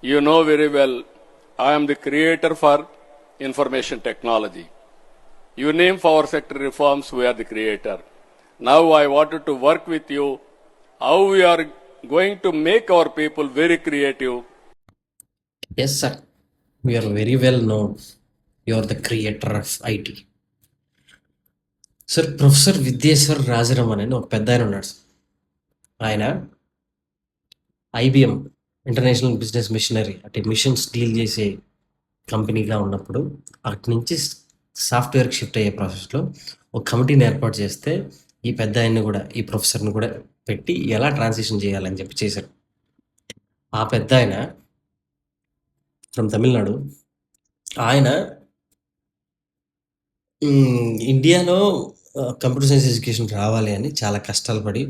You know very well, I am the creator for information technology. You name power sector reforms, we are the creator. Now I wanted to work with you how we are going to make our people very creative. Yes, sir. We are very well known. You are the creator of IT. Sir professor Vidyeshwar Rajaraman అని ఒక పెద్ద ఆయన ఉన్నాడు sir. ఆయన IBM international business machinery అంటే machines deal చేసే కంపెనీగా ఉన్నప్పుడు అటు నుంచి సాఫ్ట్వేర్కి షిఫ్ట్ అయ్యే ప్రాసెస్లో ఒక కమిటీని ఏర్పాటు చేస్తే ఈ పెద్ద ఆయన్ని కూడా ఈ ప్రొఫెసర్ని కూడా పెట్టి ఎలా ట్రాన్సిషన్ చేయాలని చెప్పి చేశారు. ఆ పెద్ద ఆయన ఫ్రమ్ తమిళనాడు. ఆయన ఇండియాలో కంప్యూటర్ సైన్స్ ఎడ్యుకేషన్ రావాలి అని చాలా కష్టాలు పడి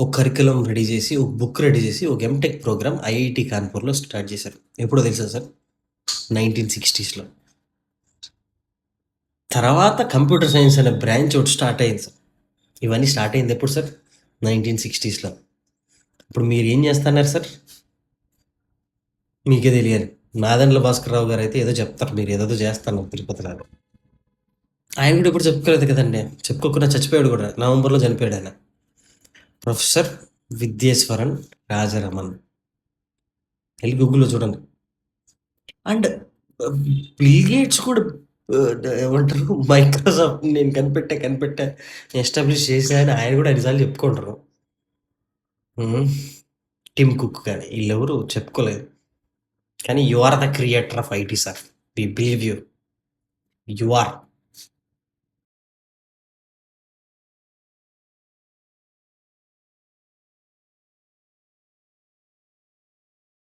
ఒక కరికులం రెడీ చేసి ఒక బుక్ రెడీ చేసి ఒక ఎంటెక్ ప్రోగ్రామ్ ఐఐటి కాన్పూర్లో స్టార్ట్ చేశారు. ఎప్పుడో తెలుసా సార్? 1960s. తర్వాత కంప్యూటర్ సైన్స్ అనే బ్రాంచ్ ఒకటి స్టార్ట్ అయింది సార్. ఇవన్నీ స్టార్ట్ అయింది ఎప్పుడు సార్? 1960s. ఇప్పుడు మీరు ఏం చేస్తున్నారు సార్? మీకే తెలియాలి. నాదెండ్ల భాస్కర్రావు గారు అయితే ఏదో చెప్తారు, మీరు ఏదో చేస్తాను తిరుపతిలో. ఆయన కూడా ఇప్పుడు చెప్పుకోలేదు కదండి, చెప్పుకోకుండా చచ్చిపోయాడు కూడా. నవంబర్లో చనిపోయాడు ఆయన. ప్రొఫెసర్ విద్యేశ్వరన్ రాజరమన్. వెళ్ళి గూగుల్లో చూడండి. అండ్ బిల్ గేట్స్ కూడా ఏమంటారు, మైక్రోసాఫ్ట్ నేను కనిపెట్టా ఎస్టాబ్లిష్ చేశాను ఆయన కూడా అన్నిసార్లు చెప్పుకుంటారు. టిమ్ కుక్ కానీ వీళ్ళెవరు చెప్పుకోలేదు. కానీ you are the creator of IT sir. We believe you. You are